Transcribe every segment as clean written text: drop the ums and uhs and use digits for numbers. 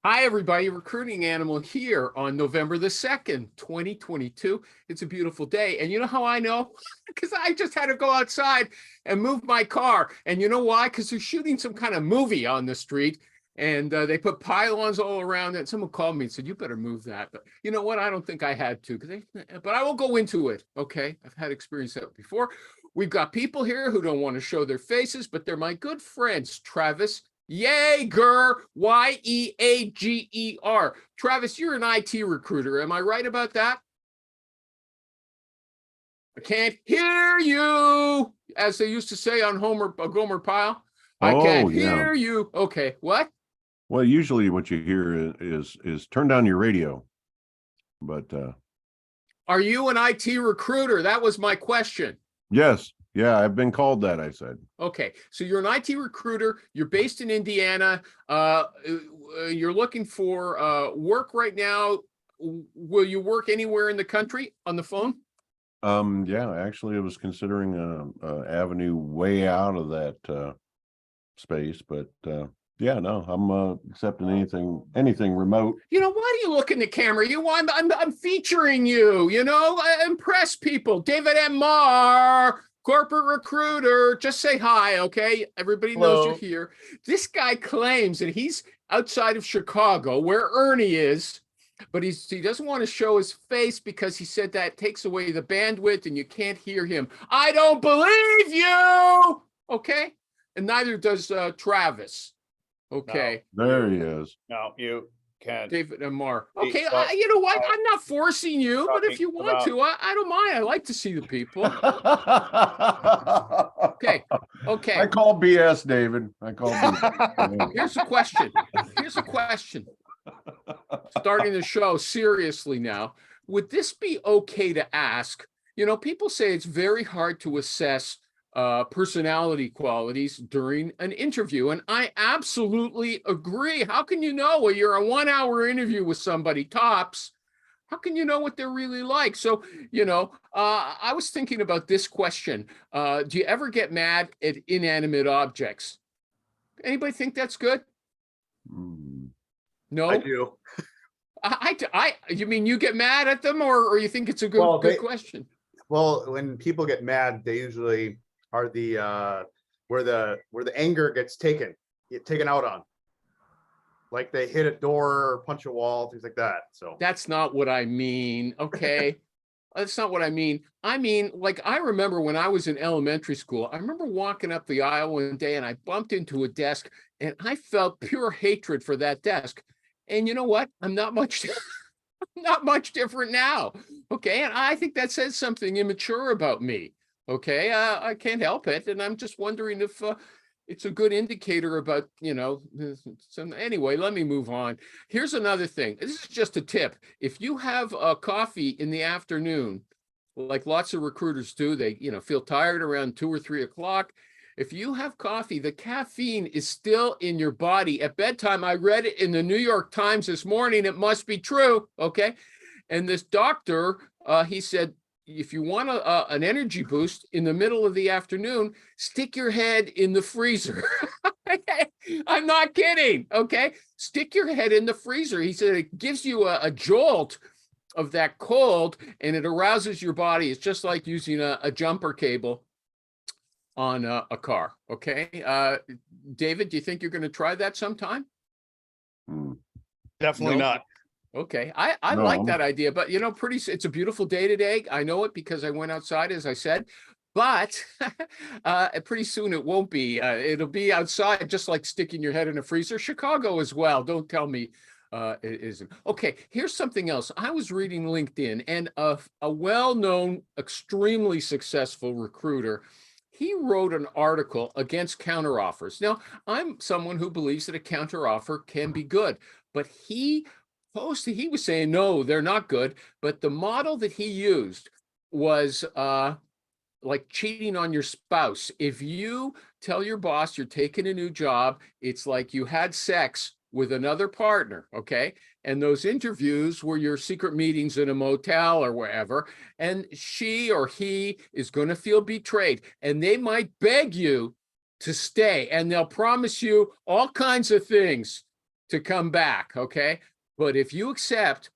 Hi, everybody. Recruiting Animal here on November the 2nd, 2022. It's a beautiful day. And you know how I know? Because I just had to go outside and move my car. And you know why? Because they're shooting some kind of movie on the street. And they put pylons all around it. Someone called me and said, you better move that. But you know what? I don't think I had to. But I will go into it. Okay. I've had experience that before. We've got people here who don't want to show their faces, but they're my good friends, Travis Yeager, Yeager. Travis, you're an IT recruiter. Am I right about that? I can't hear you, as they used to say on Gomer Pyle. I Oh, can't hear you. Okay, what? Well, usually what you hear is turn down your radio. But Are you an IT recruiter? That was my question. yes, yeah, I've been called that, I said. Okay, so you're an IT recruiter. You're based in Indiana. You're looking for work right now. Will you work anywhere in the country on the phone? Yeah, actually I was considering a avenue way out of that space, but yeah, no, I'm accepting anything remote. You know, why do you look in the camera? I'm featuring you, impress people. David M. Marr, corporate recruiter. Just say hi, okay? Everybody knows you're here. This guy claims that he's outside of Chicago, where Ernie is, but he doesn't want to show his face because he said that takes away the bandwidth and you can't hear him. I don't believe you, okay? And neither does Travis. Okay. There he is. No, you can't. David and Marr. Hey, Okay, well, you know what? I'm not forcing you, but if you want about- to, I don't mind. I like to see the people. Okay. I call BS, David. I call BS. Here's a question. Starting the show seriously now. Would this be okay to ask? You know, people say it's very hard to assess personality qualities during an interview. And I absolutely agree. How can you know? Well, you're a 1 hour interview with somebody tops. How can you know what they're really like? So, I was thinking about this question. Do you ever get mad at inanimate objects? Anybody think that's good? No? I do. You mean you get mad at them or you think it's a good question? Well, when people get mad, they usually are the where the anger gets taken out on. Like they hit a door or punch a wall, things like that. So that's not what I mean. Okay. That's not what I mean. I mean, like, I remember when I was in elementary school, I remember walking up the aisle one day and I bumped into a desk and I felt pure hatred for that desk. And you know what? I'm not much not much different now. Okay. And I think that says something immature about me. Okay. I can't help it. And I'm just wondering if it's a good indicator about, anyway, let me move on. Here's another thing. This is just a tip. If you have a coffee in the afternoon, like lots of recruiters do, they, feel tired around 2 or 3 o'clock. If you have coffee, the caffeine is still in your body. At bedtime, I read it in the New York Times this morning. It must be true. Okay. And this doctor, he said, if you want an energy boost in the middle of the afternoon, stick your head in the freezer. I'm not kidding. Okay. Stick your head in the freezer. He said it gives you a jolt of that cold and it arouses your body. It's just like using a jumper cable on a car. Okay. David, do you think you're going to try that sometime? Definitely not. Okay, I like that idea, but it's a beautiful day today. I know it because I went outside, as I said, but pretty soon it won't be. It'll be outside, just like sticking your head in a freezer. Chicago as well. Don't tell me it isn't. Okay, here's something else. I was reading LinkedIn, and a well-known, extremely successful recruiter, he wrote an article against counteroffers. Now, I'm someone who believes that a counteroffer can be good, but he was saying, no, they're not good. But the model that he used was like cheating on your spouse. If you tell your boss you're taking a new job, it's like you had sex with another partner, okay? And those interviews were your secret meetings in a motel or wherever, and she or he is going to feel betrayed, and they might beg you to stay, and they'll promise you all kinds of things. to come back, okay? But if you accept,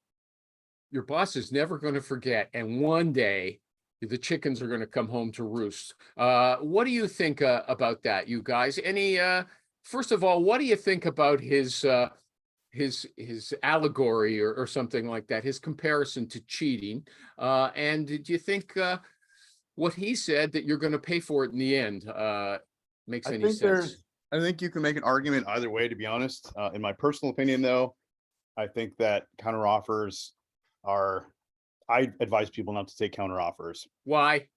your boss is never going to forget. And one day the chickens are going to come home to roost. What do you think about that, you guys? First of all, what do you think about his allegory or something like that, his comparison to cheating? And did you think what he said, that you're going to pay for it in the end, makes any sense? I think you can make an argument either way, to be honest. In my personal opinion, though, I think that counteroffers I advise people not to take counteroffers. Why?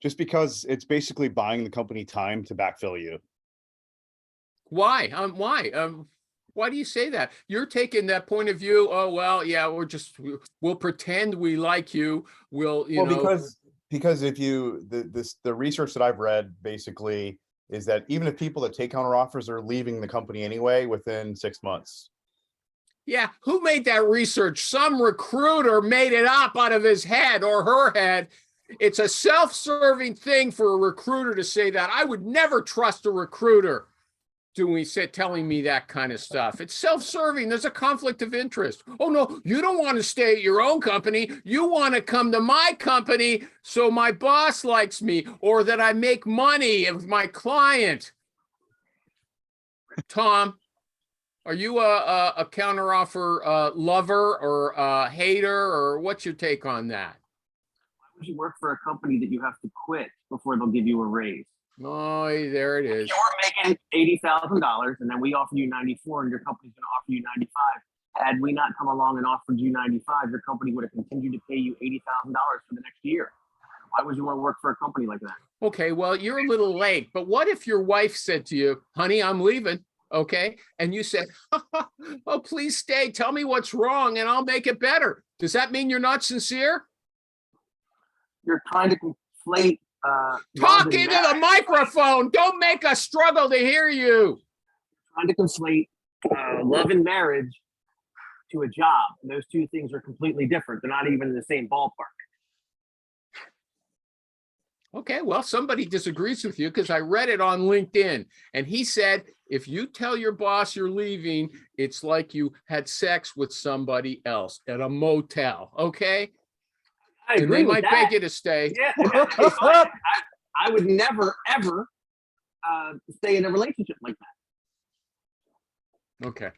Just because it's basically buying the company time to backfill you. Why? Why do you say that? You're taking that point of view. Oh, well, yeah, we'll pretend we like you. Because if the research that I've read basically is that even if people that take counteroffers are leaving the company anyway within 6 months. Yeah, who made that research? Some recruiter made it up out of his head or her head. It's a self-serving thing for a recruiter to say that. I would never trust a recruiter telling me that kind of stuff. It's self-serving. There's a conflict of interest. Oh, no, you don't want to stay at your own company. You want to come to my company so my boss likes me or that I make money with my client. Tom, are you a counteroffer lover or a hater, or what's your take on that? Why would you work for a company that you have to quit before they'll give you a raise? Oh, there it is. If you were making $80,000 and then we offer you 94 and your company's going to offer you 95. Had we not come along and offered you 95, your company would have continued to pay you $80,000 for the next year. Why would you want to work for a company like that? Okay, well, you're a little late, but what if your wife said to you, honey, I'm leaving, okay? And you said, oh, please stay. Tell me what's wrong and I'll make it better. Does that mean you're not sincere? You're trying to conflate talk into the microphone. Don't make us struggle to hear you. Trying to conflate love and marriage to a job. And those two things are completely different. They're not even in the same ballpark. Okay, well, somebody disagrees with you because I read it on LinkedIn. And he said, if you tell your boss you're leaving, it's like you had sex with somebody else at a motel. Okay? And they might beg you to stay. Yeah, I would never, ever stay in a relationship like that. Okay.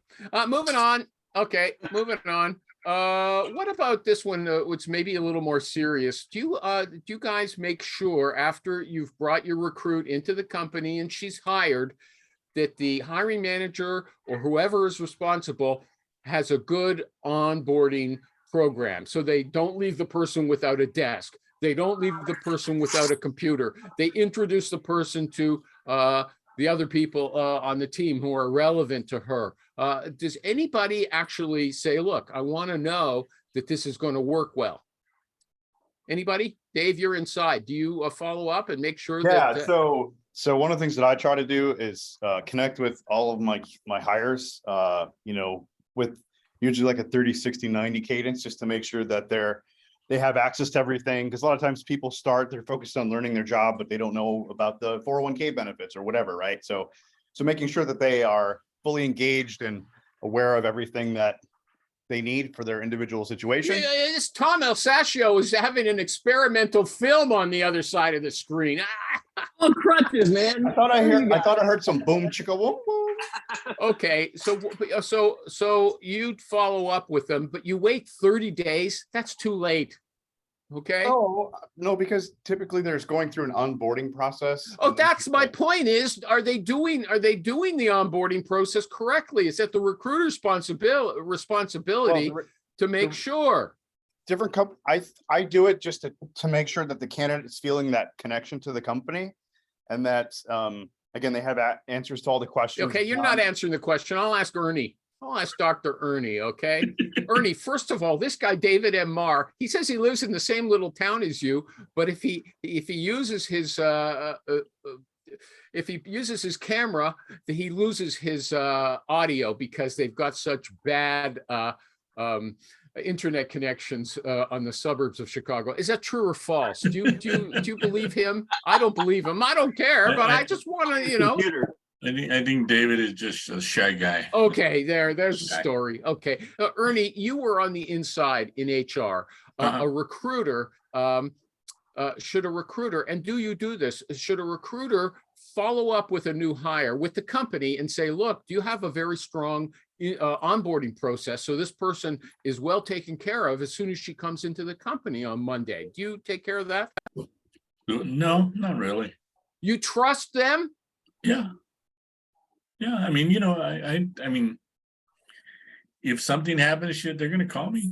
Moving on. Okay, moving on. What about this one, which may be a little more serious? Do you guys make sure after you've brought your recruit into the company and she's hired that the hiring manager or whoever is responsible has a good onboarding program, so they don't leave the person without a desk, they don't leave the person without a computer, they introduce the person to the other people on the team who are relevant to her? Does anybody actually say, look, I want to know that this is going to work well? Anybody? Dave, you're inside. Do you follow up and make sure that so one of the things that I try to do is connect with all of my hires, with usually like a 30, 60, 90 cadence, just to make sure that they have access to everything. Because a lot of times people they're focused on learning their job, but they don't know about the 401k benefits or whatever, right? So making sure that they are fully engaged and aware of everything that they need for their individual situation. This Tom Alascio is having an experimental film on the other side of the screen. On crutches, man. I thought I heard some boom chicka boom boom. Okay, so you'd follow up with them, but you wait 30 days. That's too late. Okay. Oh, no, because typically there's going through an onboarding process. Oh, that's my point is, are they doing the onboarding process correctly? Is that the recruiter's responsibility to make sure? Different I do it just to make sure that the candidate is feeling that connection to the company, and that again, they have answers to all the questions. Okay, you're not answering the question. I'll ask Ernie. I'll ask Dr. Ernie, okay? Ernie, first of all, this guy, David M. Marr, he says he lives in the same little town as you, but if he uses his camera, he loses his audio because they've got such bad internet connections on the suburbs of Chicago. Is that true or false? Do you believe him? I don't believe him. I don't care, but I just want to, I think David is just a shy guy. Okay, there's the Okay. story. Okay, Ernie, you were on the inside in HR. Uh-huh. A recruiter, should a recruiter, and do you do this? Should a recruiter follow up with a new hire with the company and say, look, do you have a very strong onboarding process so this person is well taken care of as soon as she comes into the company on Monday? Do you take care of that? No, not really. You trust them? Yeah. Yeah, I mean, I mean, if something happens, they're going to call me.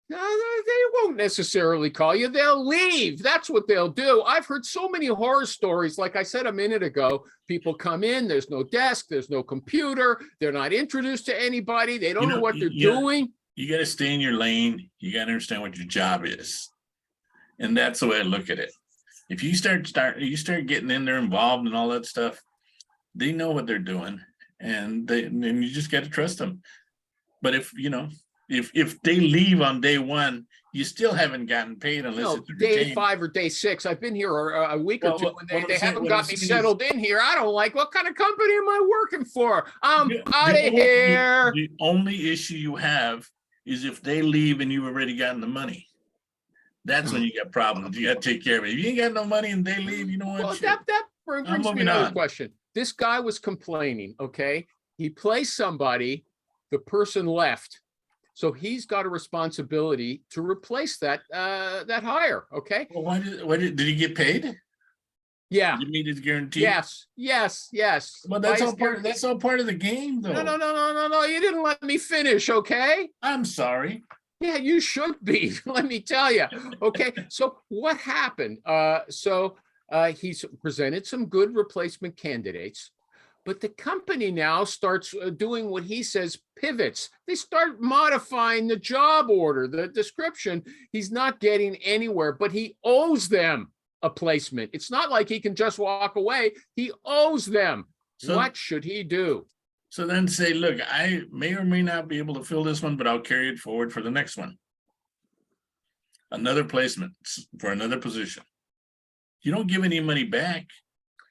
No, they won't necessarily call you. They'll leave. That's what they'll do. I've heard so many horror stories. Like I said a minute ago, people come in, there's no desk, there's no computer. They're not introduced to anybody. They don't know what they're doing. You got to stay in your lane. You got to understand what your job is. And that's the way I look at it. If you start getting in there involved and all that stuff, they know what they're doing, and you just got to trust them. But if they leave on day one, you still haven't gotten paid unless it's day retained. 5 or day 6. I've been here a week or two, and they haven't what got I'm me saying is- settled in here. I don't like, what kind of company am I working for? I'm The- out the of only- here. The only issue you have is if they leave and you've already gotten the money. That's when you got problems. You got to take care of it. If you ain't got no money and they leave, you know what? Well, Shit. that brings me moving another on. question. This guy was complaining, okay? He placed somebody, the person left. So he's got a responsibility to replace that hire, okay? Well, did he get paid? Yeah, Did he meet his guarantee? yes. Well, that's Vice all part of the game, though. No, you didn't let me finish, okay? I'm sorry. Yeah, you should be, let me tell you. Okay, so what happened? He's presented some good replacement candidates, but the company now starts doing what he says pivots. They start modifying the job order, the description. He's not getting anywhere, but he owes them a placement. It's not like he can just walk away. He owes them. So- What should he do? So then say, look, I may or may not be able to fill this one, but I'll carry it forward for the next one. Another placement for another position. You don't give any money back.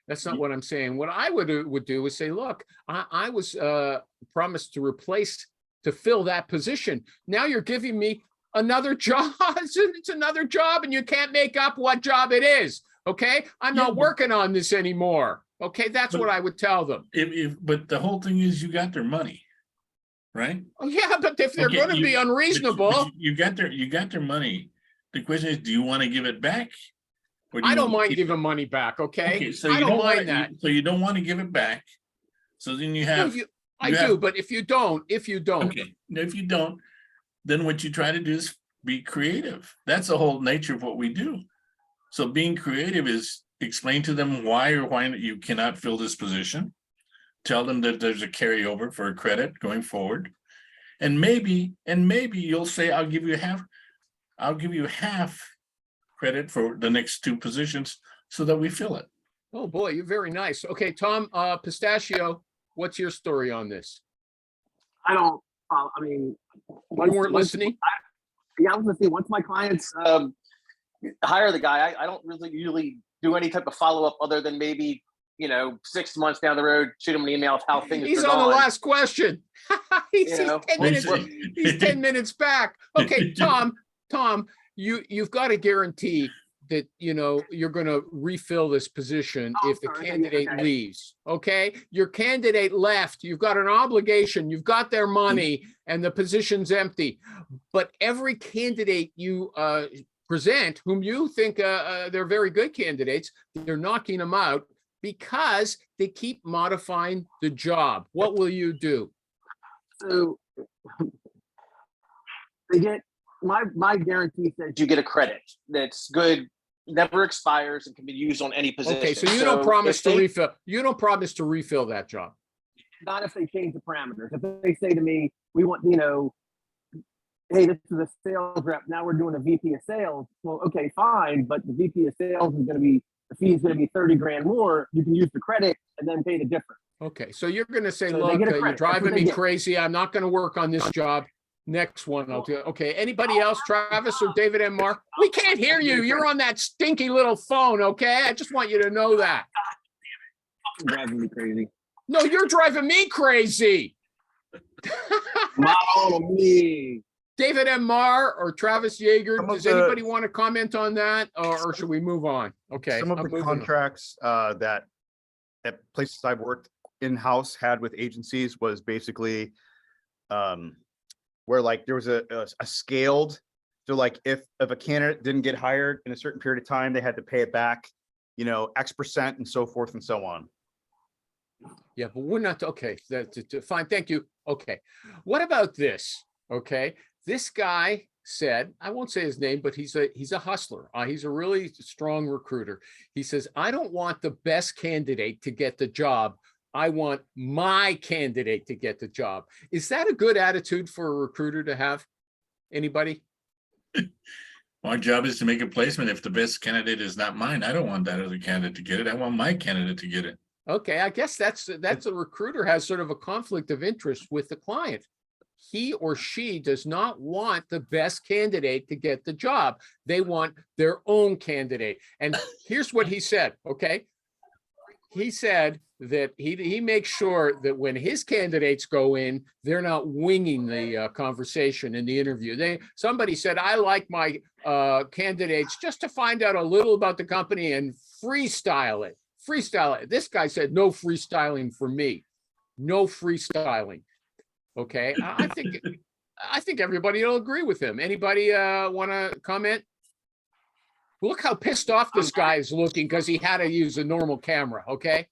That's not what I'm saying. What I would do is say, look, I was promised to fill that position. Now you're giving me another job. It's another job, and you can't make up what job it is. Okay, I'm Yeah, not but- working on this anymore. Okay, that's But- what I would tell them. But the whole thing is you got their money, right? Oh, yeah, but if they're Okay, going to be but unreasonable, you got their money. The question is, do you want to give it back? Or do I you don't wanna mind keep giving money back. Okay, Okay, so I you don't wanna- mind that. So you don't want to give it back. So then you No, have, I you do, have- but if you don't, okay, now if you don't, then what you try to do is be creative. That's the whole nature of what we do. So being creative is explain to them why you cannot fill this position. Tell them that there's a carryover for a credit going forward. And maybe you'll say, I'll give you half credit for the next 2 positions so that we fill it. Oh, boy, you're very nice. Okay, Tom, Pistachio, what's your story on this? I don't. I mean, You weren't listening? Yeah, I was listening. Once my clients hire the guy, I don't really usually do any type of follow up other than maybe 6 months down the road, shoot him an email of how things He's are on the going. last question. He's, You know, 10 minutes, he's 10 minutes back. Okay, Tom, you've got to guarantee that, you're going to refill this position Oh, if the sorry. candidate Okay. leaves. Okay, your candidate left. You've got an obligation. You've got their money and the position's empty. But every candidate you present, whom you think they're very good candidates, they're knocking them out because they keep modifying the job. What will you do? So they get my guarantee says you get a credit that's good, never expires, and can be used on any position. Okay, so you don't promise if to they- refill. You don't promise to refill that job. Not if they change the parameters. If they say to me, we want, hey, this is a sales rep. Now we're doing a VP of sales. Well, okay, fine, but the VP of sales is going to be, the fee is going to be 30 grand more. You can use the credit and then pay the difference. Okay, so you're going to say, So they look, get a you're credit. That's driving what they me get. crazy. I'm not going to work on this job. Next one, I'll do. Okay, anybody else, Travis or David and Mark? We can't hear you. You're on that stinky little phone, okay? I just want you to know that. Driving me crazy. No, you're driving me crazy. Not on me. David M. Marr or Travis Yeager, Some of does the- anybody want to comment on that, or should we move on? Okay. Some of I'm the moving on. contracts that at places I've worked in-house had with agencies was basically where like there was a scaled, so like if a candidate didn't get hired in a certain period of time, they had to pay it back, X% and so forth and so on. Yeah, but we're not, okay, that's fine, thank you. Okay, what about this? Okay, this guy said, I won't say his name, but he's a hustler. He's a really strong recruiter. He says, I don't want the best candidate to get the job. I want my candidate to get the job. Is that a good attitude for a recruiter to have? Anybody? My job is to make a placement. If the best candidate is not mine, I don't want that other candidate to get it. I want my candidate to get it. Okay, I guess that's a recruiter has sort of a conflict of interest with the client. He or she does not want the best candidate to get the job. They want their own candidate. And here's what he said, okay? He said that he makes sure that when his candidates go in, they're not winging the conversation in the interview. Somebody said, I like my candidates just to find out a little about the company and freestyle it. Freestyle it. This guy said, no freestyling for me. No freestyling. Okay, I think everybody will agree with him. Anybody want to comment? Look how pissed off this guy is looking because he had to use a normal camera. Okay.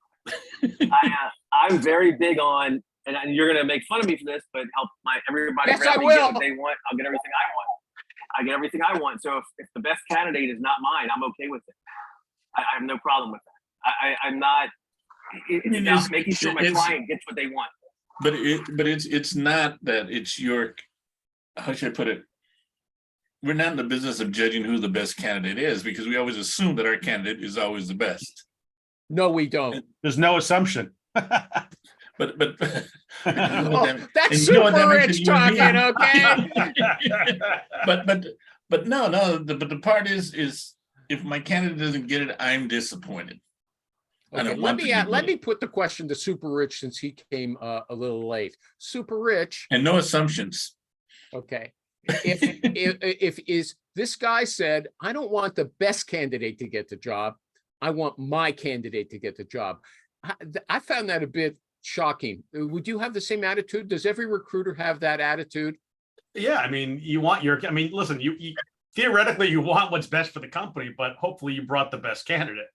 I'm very big on, and you're gonna make fun of me for this, but help everybody. Yes, I get will. what they want. I'll get everything I want. I get everything I want. So if the best candidate is not mine, I'm okay with it. I have no problem with that. I'm not. It's about making sure my client gets what they want. But it's not that it's your, how should I put it? We're not in the business of judging who the best candidate is, because we always assume that our candidate is always the best. No, we don't. There's no assumption. But Oh, that's super rich talking, okay? but no, but the part is if my candidate doesn't get it, I'm disappointed. Okay, let me put the question to Super Rich since he came a little late. Super Rich. And no assumptions. Okay. If is this guy said, I don't want the best candidate to get the job. I want my candidate to get the job. I found that a bit shocking. Would you have the same attitude? Does every recruiter have that attitude? Yeah, I mean, listen, you theoretically you want what's best for the company, but hopefully you brought the best candidate.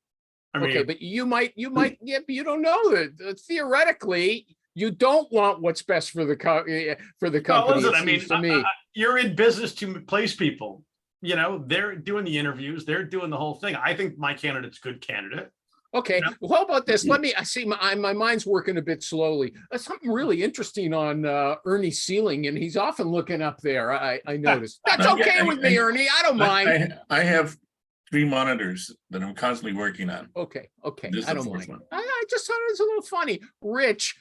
Okay, but you might, yeah, but you don't know that. Theoretically, you don't want what's best for the company. Well, listen, it seems to me. You're in business to place people. They're doing the interviews. They're doing the whole thing. I think my candidate's a good candidate. Okay, well, how about this? I see my mind's working a bit slowly. Something really interesting on Ernie's ceiling, and he's often looking up there. I noticed. That's okay with me, Ernie. I don't mind. I have 3 monitors that I'm constantly working on. Okay. This I is the don't mind. 4th one. I just thought it was a little funny. Rich,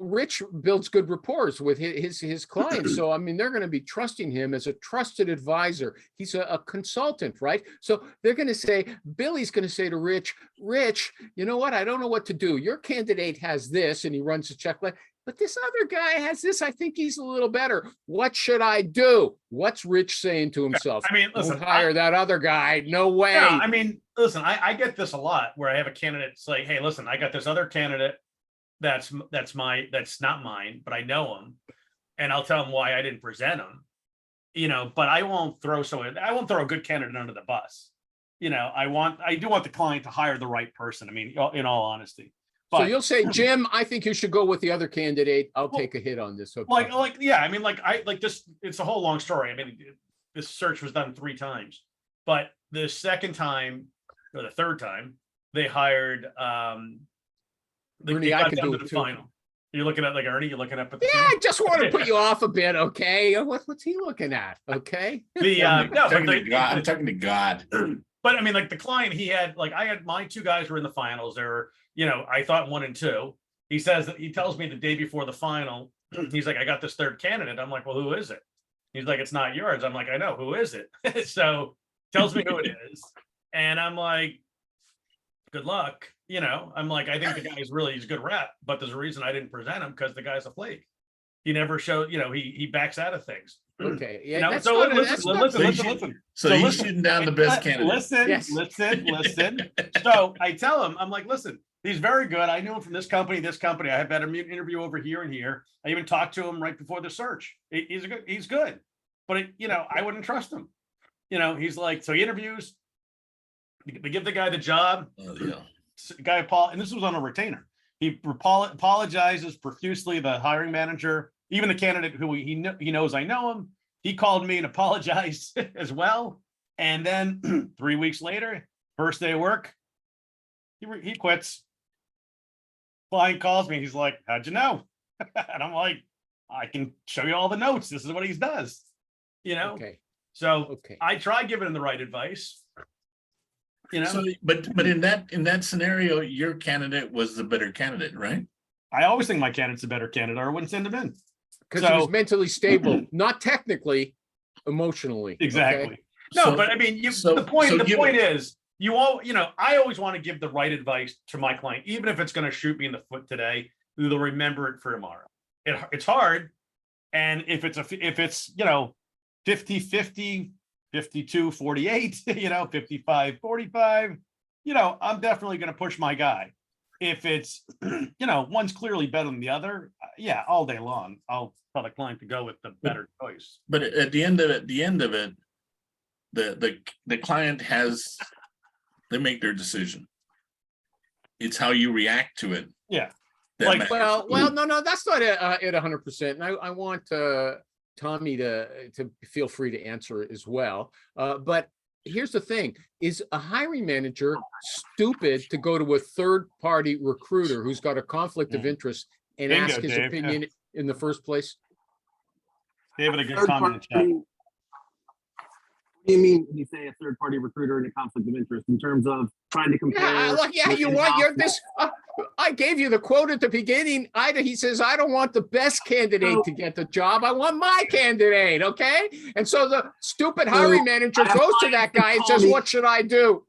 Rich builds good rapport with his clients. So, I mean, they're going to be trusting him as a trusted advisor. He's a consultant, right? So they're going to say, Billy's going to say to Rich, you know what? I don't know what to do. Your candidate has this, and he runs a checklist. But this other guy has this. I think he's a little better. What should I do? What's Rich saying to himself? I mean, listen, don't hire that other guy. No way. Yeah, I mean, listen, I get this a lot where I have a candidate say, hey, listen, I got this other candidate that's not mine, but I know him, and I'll tell him why I didn't present him. But I won't throw a good candidate under the bus. I do want the client to hire the right person. I mean, in all honesty. But, so you'll say, Jim, I think you should go with the other candidate. I'll take a hit on this. Okay. Yeah, I mean, it's a whole long story. I mean, this search was done 3 times, but the second time or the third time they hired, Ernie, I could do it the too. final. You're looking at Ernie, you're looking up at the Yeah, I just want to put you off a bit, okay? What's he looking at? Okay. I'm talking to God. But I mean, the client he had, I had my 2 guys were in the finals. They were, I thought 1 and 2. He tells me the day before the final, he's like, I got this 3rd candidate. I'm like, well, who is it? He's like, it's not yours. I'm like, I know, who is it? So tells me who it is. And I'm like, good luck. You know, I'm like, I think the guy's he's a good rep, but there's a reason I didn't present him because the guy's a flake. He never showed, you know, he backs out of things. Okay, yeah, You know, that's so not, listen, that's not- listen. So he's shooting down the best candidate. Listen. So I tell him, I'm like, listen, he's very good. I knew him from this company. I have had an interview over here and here. I even talked to him right before the search. He's good, but you know, I wouldn't trust him. You know, he's like, so he interviews. They give the guy the job. Oh, yeah. Guy Paul, and this was on a retainer. He apologizes profusely. The hiring manager, even the candidate who he knows I know him. He called me and apologized as well. And then 3 weeks later, first day of work, he quits. Client calls me. He's like, "How'd you know?" And I'm like, "I can show you all the notes. This is what he does." You know. Okay. So Okay. I try giving him the right advice. You know. So, but in that scenario, your candidate was the better candidate, right? I always think my candidate's a better candidate, or I wouldn't send him in. Because he was mentally stable, not technically, emotionally. Exactly. Okay? No, So- but I mean, so the point give is, I always want to give the right advice to my client, even if it's going to shoot me in the foot today, they'll remember it for tomorrow. It's hard. And if it's 50-50, 52-48, 55-45, I'm definitely going to push my guy. If it's, one's clearly better than the other, yeah, all day long, I'll tell the client to go with the better choice. But at the end of it, the client they make their decision. It's how you react to it. Yeah. that Like, matters. Well, no, that's not it 100%. And I want Tommy to feel free to answer it as well. But here's the thing: is a hiring manager stupid to go to a third-party recruiter who's got a conflict of interest and Bingo, ask his Dave, opinion in the first place? David, a good Third comment in the chat. party- What do you mean when you say a third party recruiter in a conflict of interest in terms of trying to compare? You want your this. I gave you the quote at the beginning. He says, "I don't want the best candidate to get the job. I want my candidate." Okay, and so the stupid hiring manager goes to that guy and says, "What should I do?"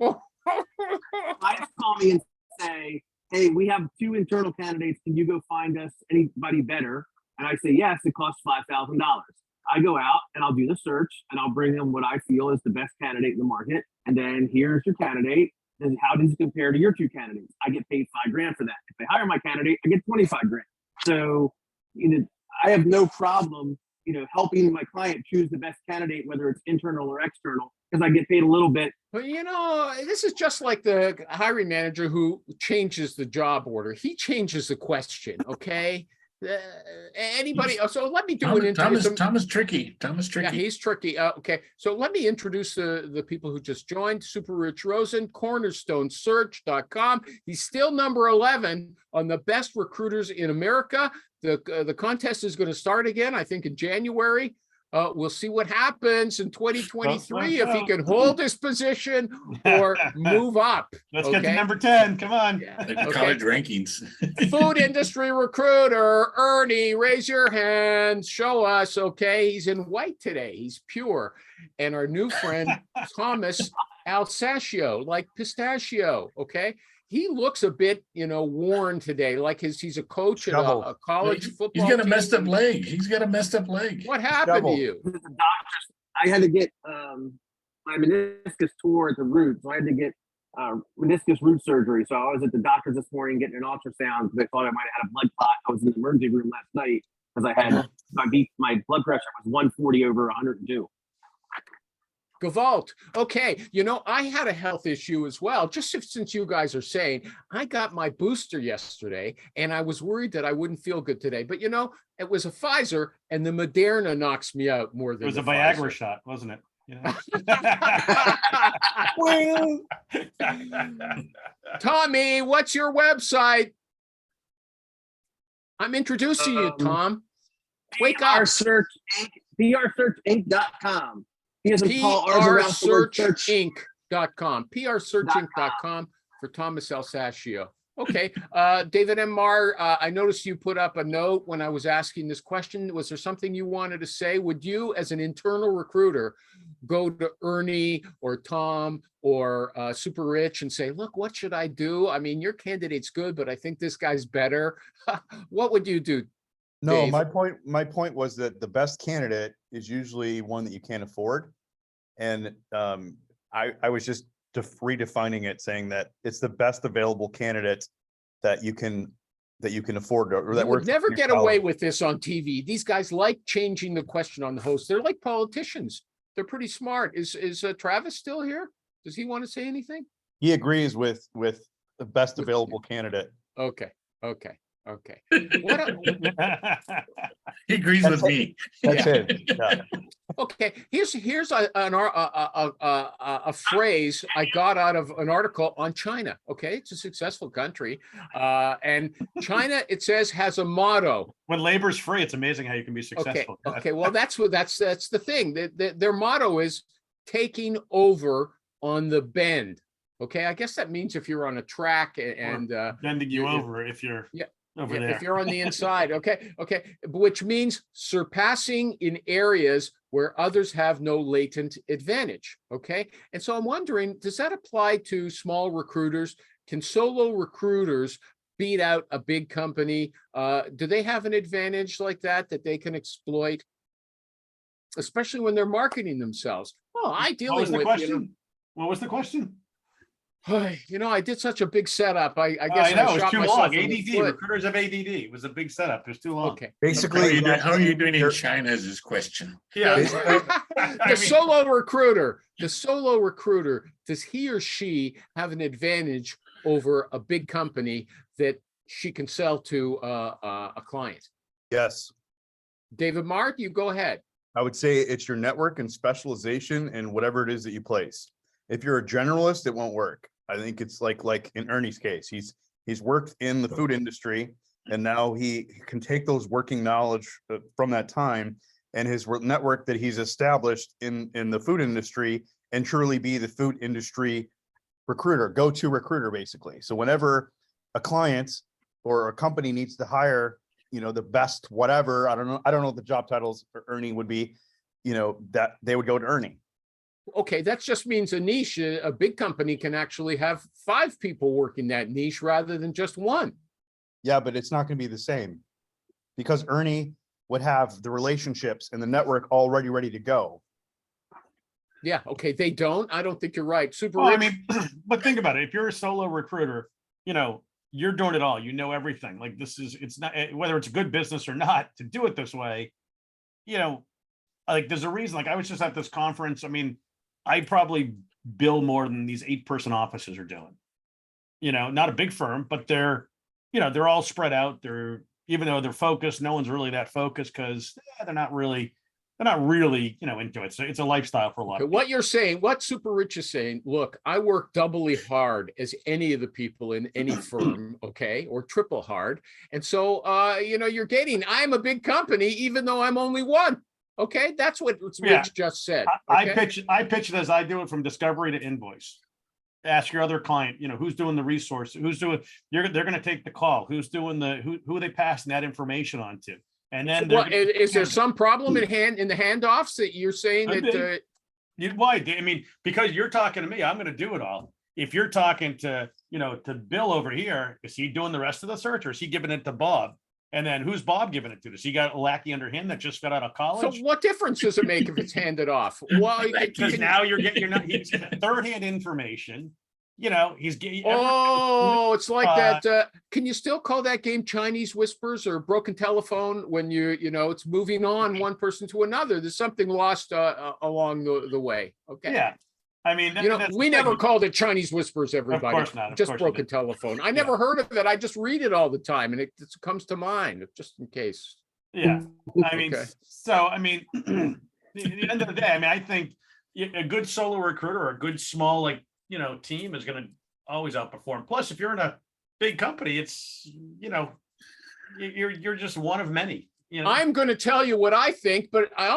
Clients call me and say, "Hey, we have 2 internal candidates. Can you go find us anybody better?" And I say, "Yes, it costs $5,000." I go out and I'll do the search and I'll bring them what I feel is the best candidate in the market. And then here's your candidate. And how does it compare to your 2 candidates? I get paid $5,000 for that. If they hire my candidate, I get $25,000. So, I have no problem, helping my client choose the best candidate, whether it's internal or external, because I get paid a little bit. But this is just like the hiring manager who changes the job order. He changes the question. Okay. Anybody? So let me do an interview. Tom is tricky. Yeah, he's tricky. Okay, so let me introduce the people who just joined. Super Rich Rosen, cornerstonesearch.com. He's still number 11 on the best recruiters in America. The contest is going to start again, I think, in January. We'll see what happens in 2023 if he can hold his position or move up. Let's get to number 10. Come on. Yeah. Like the Okay. college rankings. Food industry recruiter, Ernie, raise your hand. Show us. Okay. He's in white today. He's pure. And our new friend, Thomas Alascio, like pistachio. Okay. He looks a bit, worn today, like he's a coach at a college football He's got a team. messed up leg. He's got a messed up leg. What happened to you? The doctors, I had to get my meniscus tore at the root, so I had to get meniscus root surgery. So I was at the doctor's this morning getting an ultrasound because they thought I might have had a blood clot. I was in the emergency room last night because I had my blood pressure was 140 over 102. Gavalt. Okay. I had a health issue as well. Just since you guys are saying, I got my booster yesterday and I was worried that I wouldn't feel good today. But it was a Pfizer and the Moderna knocks me out more than It was a the Viagra Pfizer. shot, wasn't it? Tommy, what's your website? I'm introducing you, Tom. Wake up. PRSearchInc.com. He has a Paul R's around the word search. PRSearchInc.com. PRSearchInc.com for Thomas Alascio. Okay, David M. Marr, I noticed you put up a note when I was asking this question. Was there something you wanted to say? Would you, as an internal recruiter, go to Ernie or Tom or Super Rich and say, look, what should I do? I mean, your candidate's good, but I think this guy's better. What would you do? No, Dave? my point was that the best candidate is usually one that you can't afford. And I was just redefining it, saying that it's the best available candidate that you can afford, or that You would works. never in your get away salary. with this on TV. These guys like changing the question on the host. They're like politicians. They're pretty smart. Is Travis still here? Does he want to say anything? He agrees with the best available candidate. Okay, okay, okay. What a- He agrees with me. That's Yeah. it. Yeah. Okay, here's a phrase I got out of an article on China. Okay, it's a successful country, and China, it says, has a motto. When labor's free, it's amazing how you can be Okay, successful. okay, well, that's the thing. Their motto is taking over on the bend. Okay, I guess that means if you're on a track and Bending you you- over if you're Yeah. over yeah, there. if you're on the inside, okay, which means surpassing in areas where others have no latent advantage, okay? And so I'm wondering, does that apply to small recruiters? Can solo recruiters beat out a big company? Do they have an advantage like that they can exploit? Especially when they're marketing themselves. Oh, I What was dealing the with, question? What was the question? I did such a big setup. I I guess know I it's shot too myself long. in the ADD, foot. recruiters have ADD. It was a big setup. It was too long. Okay. Basically, How are you doing in you're- China is his question. Yeah. Basically- The I mean- solo recruiter, does he or she have an advantage over a big company that she can sell to a client? Yes, David Marr, you go ahead. I would say it's your network and specialization and whatever it is that you place. If you're a generalist, it won't work. I think it's like in Ernie's case, he's worked in the food industry, and now he can take those working knowledge from that time and his network that he's established in the food industry, and truly be the food industry recruiter, go-to recruiter, basically. So whenever a client or a company needs to hire, the best whatever, I don't know what the job titles for Ernie would be, that they would go to Ernie. Okay, that just means a niche. A big company can actually have 5 people working that niche rather than just one. Yeah, but it's not going to be the same, because Ernie would have the relationships and the network already ready to go. Yeah, okay, they don't. I don't think you're right. Super Well, I Rich. mean, but think about it. If you're a solo recruiter, you're doing it all. You know everything. Like it's not whether it's a good business or not to do it this way. Like there's a reason. Like I was just at this conference. I mean, I probably bill more than these 8-person offices are doing. Not a big firm, but they're all spread out. Even though they're focused, no one's really that focused because they're not really into it. So it's a lifestyle for a lot Okay, of people. what you're saying, what Super Rich is saying, look, I work doubly hard as any of the people in any firm, okay, or triple hard. And so, I'm a big company, even though I'm only one. Okay, that's what Rich Yeah. just said. I Okay? pitch it as I do it from discovery to invoice. Ask your other client, who's doing the resource, they're going to take the call, who's doing who are they passing that information on to? And then Well, is there some problem in the handoffs that you're saying Could that? why? I mean, because you're talking to me, I'm going to do it all. If you're talking to Bill over here, is he doing the rest of the search, or is he giving it to Bob? And then who's Bob giving it to? Does he got a lackey under him that just got out of So college? what difference does it make if it's handed off? Well, Because now you're he's getting third-hand information. He's getting. Oh, it's like that. Can you still call that game Chinese whispers or broken telephone when it's moving on one person to another? There's something lost along the way. Okay. Yeah. I mean, that's We the never thing. called it Chinese whispers, everybody. course not, of Just course you broken didn't. telephone. I never heard of it. I just read it all the time, and it comes to mind just in case. Yeah. I mean, Okay. so I mean, at the end of the day, I mean, I think a good solo recruiter or a good small team is going to always outperform. Plus, if you're in a big company, it's you're just one of many. I'm going to tell you what I think, but I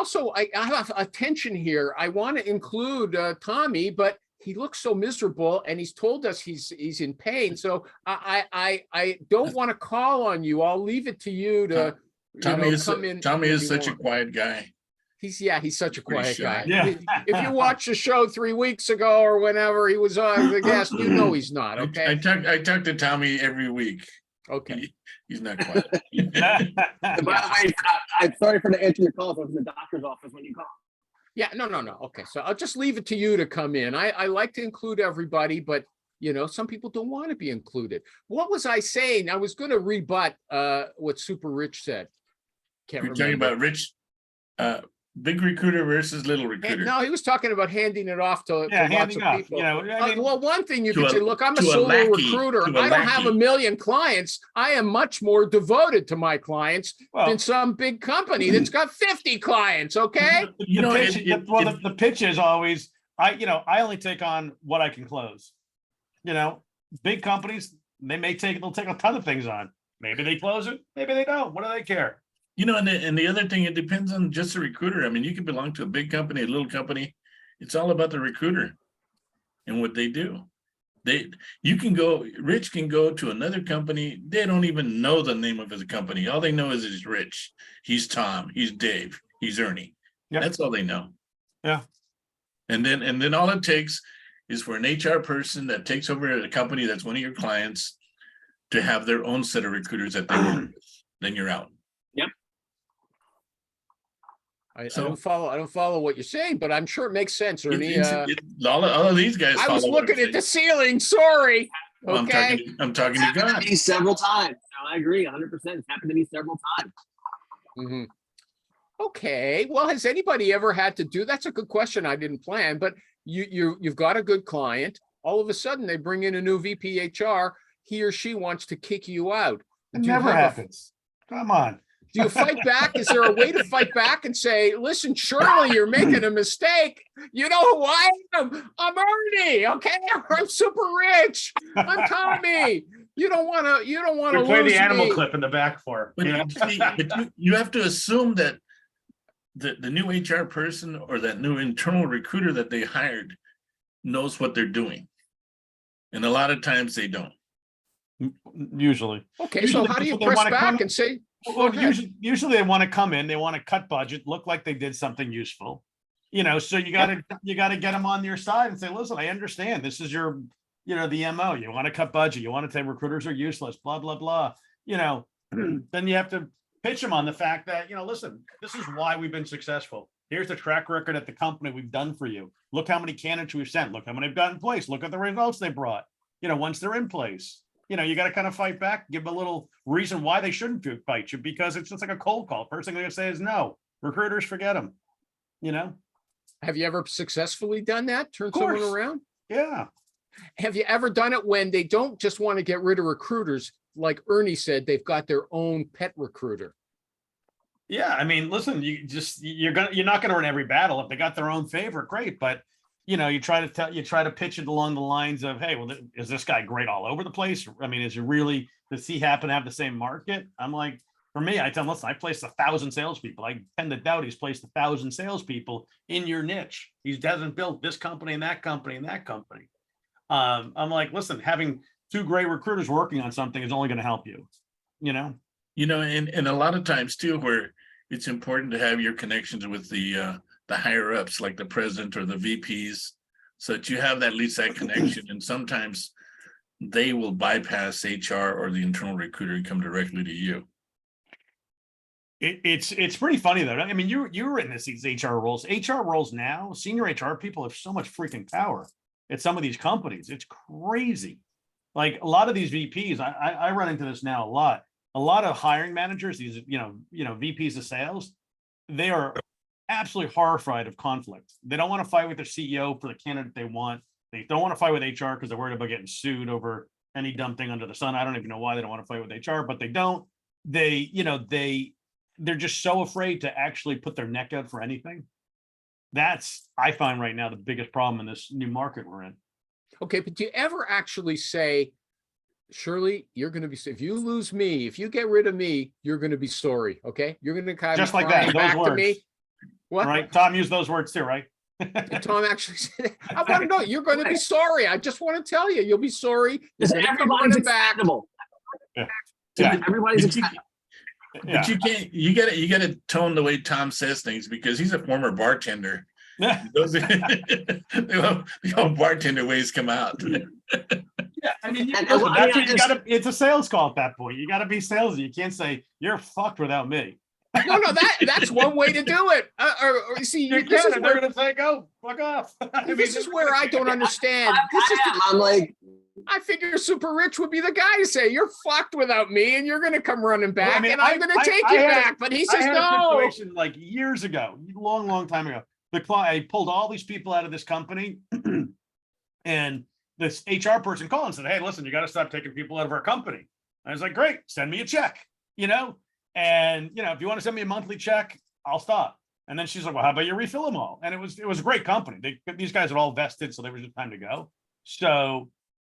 have a tension here. I want to include Tommy, but he looks so miserable, and he's told us he's in pain. So I don't want to call on you. I'll leave it to you to Tommy is come in. Tommy when is you such a want. quiet guy. He's such a Pretty quiet guy. shy. Yeah. If you watch the show 3 weeks ago or whenever he was on the guest, he's not. I Okay. talk to Tommy every week. Okay. He's not quiet. And by the way, I'm sorry for the answering your calls. I was in the doctor's office when you called. Yeah, no. Okay, so I'll just leave it to you to come in. I like to include everybody, but some people don't want to be included. What was I saying? I was going to rebut what Super Rich said. Can't You're remember. talking about Rich, big recruiter versus little recruiter. No, he was talking about handing it off to lots handing of off, people. I mean, Well, one thing you to could a- say, look, I'm a to a solo lackey, recruiter. to a I don't have a lackey. million clients. I am much more devoted to my clients well, than some big company that's got 50 clients. Okay. the pitch is always, I only take on what I can close. Big companies, they'll take a ton of things on. Maybe they close it, maybe they don't. What do they care? And the other thing, it depends on just the recruiter. I mean, you can belong to a big company, a little company. It's all about the recruiter and what they do. Rich can go to another company. They don't even know the name of his company. All they know is he's Rich. He's Tom. He's Dave. He's Ernie. Yep. That's all they know. Yeah. And then all it takes is for an HR person that takes over at a company that's one of your clients to have their own set of recruiters that they work with. Then you're out. I don't follow what you're saying, but I'm sure it makes sense, Ernie. All of these guys. I was follow what I'm looking at the saying. ceiling. Sorry. Well, Okay. I'm talking to It's happened God. to me several times. No, I agree 100%. It's happened to me several times. Mhm. Okay. Well, has anybody ever had to do? That's a good question. I didn't plan, but you've got a good client. All of a sudden, they bring in a new VP HR. He or she wants to kick you out. It Do you never have a- happens. Come on. Do you fight back? Is there a way to fight back and say, listen, surely you're making a mistake. You know who I am? I'm Ernie. Okay. I'm super rich. I'm Tommy. You don't want to We play lose the animal me. clip in the back for. But, you have to assume that the new HR person or that new internal recruiter that they hired knows what they're doing. And a lot of times they don't. Usually. Okay. So how do you press back and say, Well, go ahead. usually they want to come in, they want to cut budget, look like they did something useful. So you gotta get them on your side and say, listen, I understand this is your, the MO. You want to cut budget, you want to say recruiters are useless, blah, blah, blah. Then you have to pitch them on the fact that, listen, this is why we've been successful. Here's the track record at the company we've done for you. Look how many candidates we've sent. Look how many have got in place. Look at the results they brought, once they're in place. You got to kind of fight back, give them a little reason why they shouldn't fight you, because it's just like a cold call. First thing they're going to say is no. Recruiters, forget them. Have you ever successfully done that? Turn course. someone around? Yeah. Have you ever done it when they don't just want to get rid of recruiters? Like Ernie said, they've got their own pet recruiter. Yeah. I mean, listen, you're not going to win every battle. If they got their own favorite, great. But you try to pitch it along the lines of, hey, well, is this guy great all over the place? I mean, does he happen to have the same market? I'm like, for me, I tell him, listen, I placed 1,000 salespeople. I tend to doubt he's placed 1,000 salespeople in your niche. He hasn't built this company and that company and that company. I'm like, listen, having two great recruiters working on something is only going to help you, and a lot of times too, where it's important to have your connections with the higher ups, like the president or the VPs, so that you have at least that connection. And sometimes they will bypass HR or the internal recruiter and come directly to you. It's pretty funny though. I mean, you were in these HR roles. HR roles now, senior HR people have so much freaking power at some of these companies. It's crazy. Like a lot of these VPs, I run into this now a lot. A lot of hiring managers, these VPs of sales, they are absolutely horrified of conflict. They don't want to fight with their CEO for the candidate they want. They don't want to fight with HR because they're worried about getting sued over any dumb thing under the sun. I don't even know why they don't want to fight with HR, but they don't. They're just so afraid to actually put their neck out for anything. That's, I find right now, the biggest problem in this new market we're in. Okay, but do you ever actually say, Shirley, you're going to be, if you lose me, if you get rid of me, you're going to be sorry. Okay. You're going to kind Just of like that, those back to words. me. What? Right. Tom used those words too, right? Did Tom actually say that? I want to know. You're going to be sorry. I just want to tell you, you'll be sorry. You're going to come Everybody's running back. expendable. Yeah. Everybody's But you- expendable. But you can't, you gotta tone the way Tom says things because he's a former bartender. Those the old bartender ways come out. Yeah, I mean, And- listen, and- that's I what you just- gotta, it's a sales call at that point. You gotta be salesy. You can't say, you're fucked without me. No, that's one way to do it. Or see, You this can, is and they're where, gonna say, go, fuck off. I mean, this is where I don't understand. This is I'm like, I figure Super Rich would be the guy to say, you're fucked without me and you're going to come running back mean, and I'm going to take you back. But he I says, had a no. situation like years ago, long time ago. The client, I pulled all these people out of this company and this HR person called and said, hey, listen, you got to stop taking people out of our company. I was like, great, send me a check, and if you want to send me a monthly check, I'll stop. And then she's like, well, how about you refill them all? And it was a great company. These guys had all vested, so there was just time to go. So,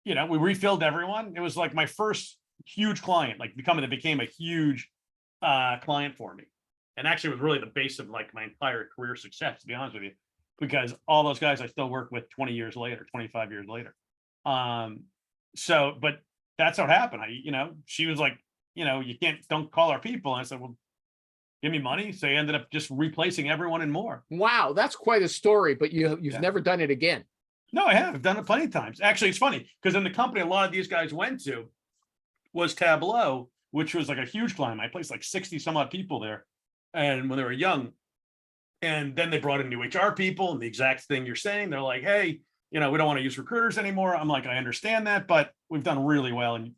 we refilled everyone. It was like my first huge client, like became a huge client for me. And actually it was really the base of like my entire career success, to be honest with you, because all those guys I still work with 20 years later, 25 years later. But that's what happened. She was like, don't call our people. And I said, well, give me money. So I ended up just replacing everyone and more. Wow, that's quite a story, but you've never done it again. No, I have. I've done it plenty of times. Actually, it's funny because in the company a lot of these guys went to was Tableau, which was like a huge client. I placed like 60 some odd people there. And when they were young, and then they brought in new HR people and the exact thing you're saying, they're like, hey, we don't want to use recruiters anymore. I'm like, I understand that, but we've done really well. And,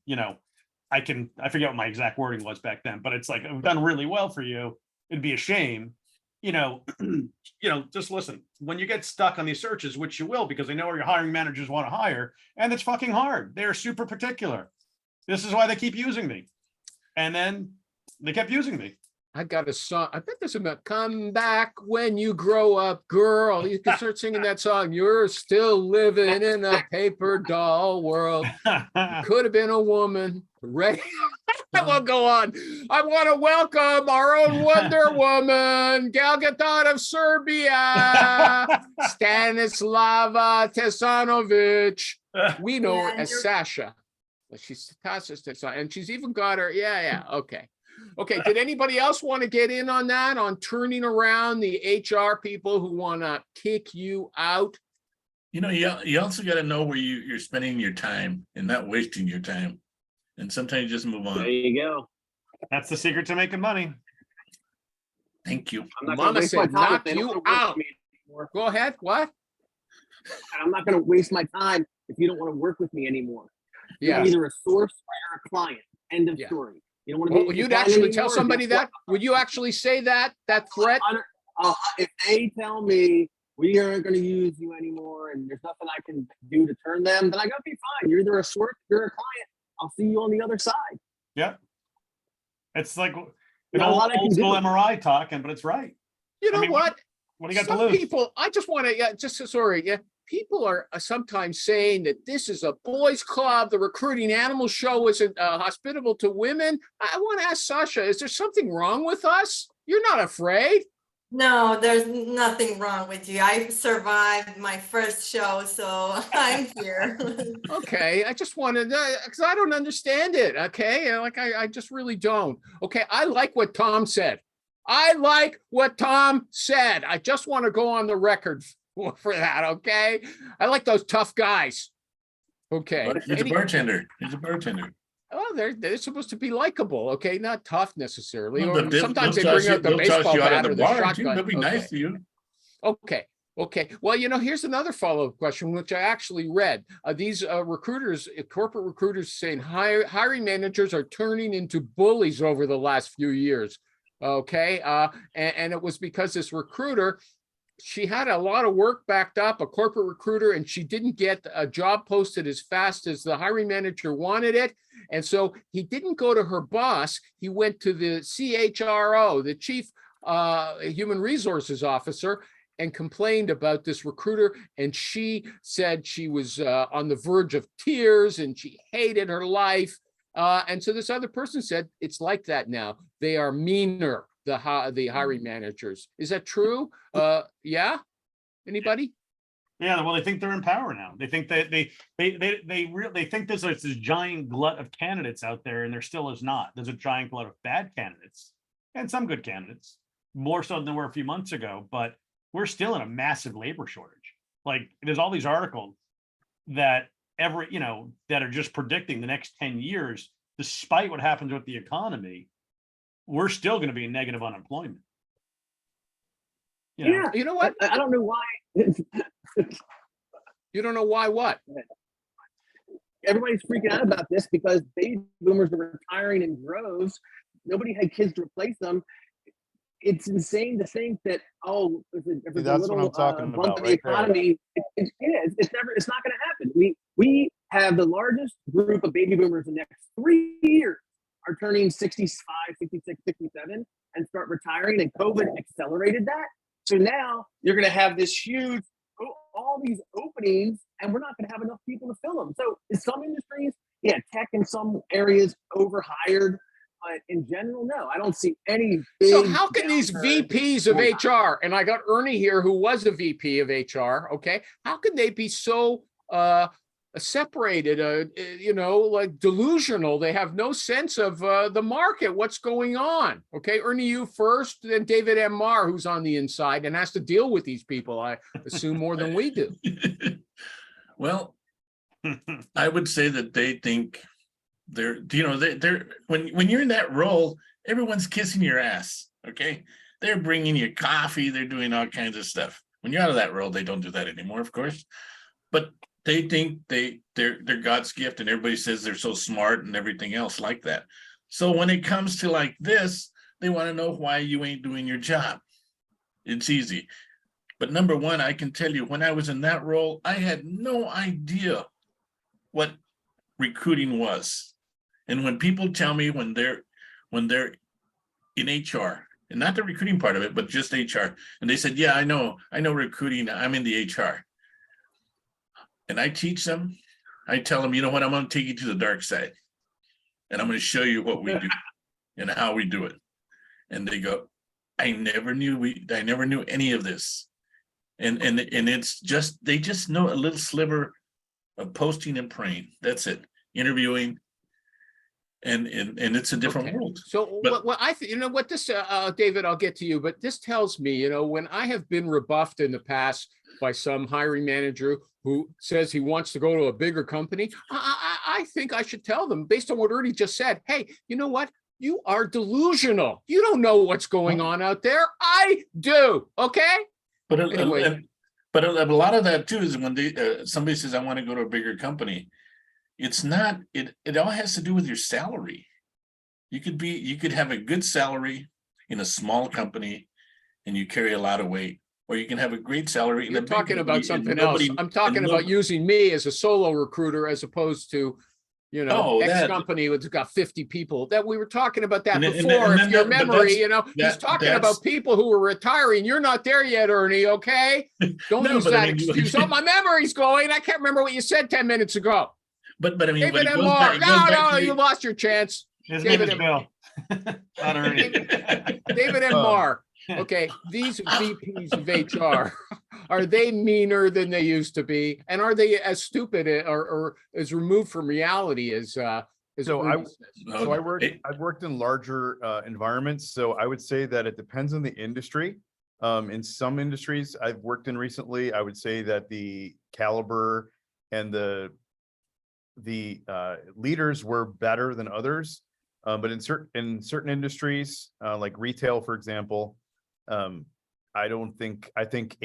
I forget what my exact wording was back then, but it's like, we've done really well for you. It'd be a shame, just listen, when you get stuck on these searches, which you will, because they know where your hiring managers want to hire, and it's fucking hard. They're super particular. This is why they keep using me. And then they kept using me. I got a song. I bet there's about "Come Back When You Grow Up, Girl." You can start singing that song. You're still living in a paper doll world. Could have been a woman. Right? I won't go on. I want to welcome our own Wonder Woman, Gal Gadot of Serbia, Stanislava Tesanovic. We know her as Sasha. She's Sasha Tesanovic, and she's even got her. Yeah. Okay. Did anybody else want to get in on that, on turning around the HR people who want to kick you out? You also got to know where you're spending your time and not wasting your time. And sometimes you just move on. there you go. That's the secret to making money. Thank you. I'm not gonna Mama waste my said, time if knock they don't you wanna work with out. me anymore. Go ahead. What? And I'm not going to waste my time if you don't want to work with me anymore. Yeah. You're either a source or you're a client. End of Yeah. story. You don't want to be. Well, a you'd client actually tell anymore, somebody guess that? Would you actually say that threat? If they tell me we aren't going to use you anymore and there's nothing I can do to turn them, then I gotta be fine. You're either a source, you're a client. I'll see you on the other side. Yeah. It's like Not a lot I can old school do. MRI talking, but it's right. You know I mean, what? What do you got Some to lose? people, I just want to, people are sometimes saying that this is a boys' club. The recruiting animal show isn't hospitable to women. I want to ask Sasha, is there something wrong with us? You're not afraid? No, there's nothing wrong with you. I survived my first show, so I'm here. Okay, I just wanted, because I don't understand it, okay? I just really don't. Okay, I like what Tom said. I just want to go on the record for that, okay? I like those tough guys. Okay. He's a bartender. Oh, they're supposed to be likable, okay? Not tough necessarily. Well, Or but sometimes they'll they toss bring out the they'll toss baseball you out bat of or the the bar, too. shotgun. They'll be nice to you. Okay. Well, here's another follow-up question, which I actually read. These recruiters, corporate recruiters, saying hiring managers are turning into bullies over the last few years. Okay, and it was because this recruiter, she had a lot of work backed up, a corporate recruiter, and she didn't get a job posted as fast as the hiring manager wanted it. And so he didn't go to her boss. He went to the CHRO, the chief human resources officer, and complained about this recruiter. And she said she was on the verge of tears and she hated her life. And so this other person said, it's like that now. They are meaner, the hiring managers. Is that true? Yeah? Anybody? Yeah, well, they think they're in power now. They think that they think there's this giant glut of candidates out there, and there still is not. There's a giant glut of bad candidates and some good candidates, more so than there were a few months ago. But we're still in a massive labor shortage. Like, there's all these articles that that are just predicting the next 10 years, despite what happens with the economy, we're still going to be in negative unemployment. Yeah. You know what? I don't know why. You don't know why what? Everybody's freaking out about this because baby boomers are retiring in droves. Nobody had kids to replace them. It's insane to think that, if there's That's a what little I'm talking bump about in the right there. economy, it's not going to happen. We have the largest group of baby boomers in the next 3 years are turning 65, 66, 67 and start retiring, and COVID accelerated that. So now you're going to have this huge, all these openings, and we're not going to have enough people to fill them. So in some industries, tech in some areas overhired, but in general, no, I don't see any big. So how can these downturn. VPs of HR, and I got Ernie here who was a VP of HR, okay, how can they be so separated, like delusional? They have no sense of the market, what's going on. Okay, Ernie, you first, then David M. Marr, who's on the inside and has to deal with these people, I assume, more than we do. Well, I would say that they think they're when you're in that role, everyone's kissing your ass. Okay, they're bringing you coffee, they're doing all kinds of stuff. When you're out of that role, they don't do that anymore, of course, but they think they're God's gift, and everybody says they're so smart and everything else like that. So when it comes to like this, they want to know why you ain't doing your job. It's easy. But number one, I can tell you, when I was in that role, I had no idea what recruiting was. And when people tell me when they're in HR, and not the recruiting part of it, but just HR, and they said, yeah, I know recruiting, I'm in the HR. And I teach them, I tell them, you know what, I'm going to take you to the dark side. And I'm going to show you what we do and how we do it. And they go, I never knew any of this. And it's just, they just know a little sliver of posting and praying. That's it. Interviewing. And it's a different world. So what I think, this, David, I'll get to you, but this tells me, when I have been rebuffed in the past by some hiring manager who says he wants to go to a bigger company, I think I should tell them, based on what Ernie just said, hey, you know what? You are delusional. You don't know what's going on out there. I do. Okay. But anyway. But a lot of that too is when somebody says, I want to go to a bigger company. It's not, it all has to do with your salary. You could have a good salary in a small company and you carry a lot of weight, or you can have a great salary. You're talking about something else. I'm talking about using me as a solo recruiter as opposed to, X company that's got 50 people. That we were talking about that before. If your memory, he's talking about people who are retiring. You're not there yet, Ernie. Okay, don't use that excuse. Oh, my memory's going. I can't remember what you said 10 minutes ago. But I mean, David M. Marr. No, you lost your chance. His name is Bill. Not Ernie. David M. Marr. Okay, these VPs of HR, are they meaner than they used to be, and are they as stupid or as removed from reality as? I've worked in larger environments, so I would say that it depends on the industry. In some industries I've worked in recently, I would say that the caliber and the leaders were better than others, but in certain industries, like retail, for example, I think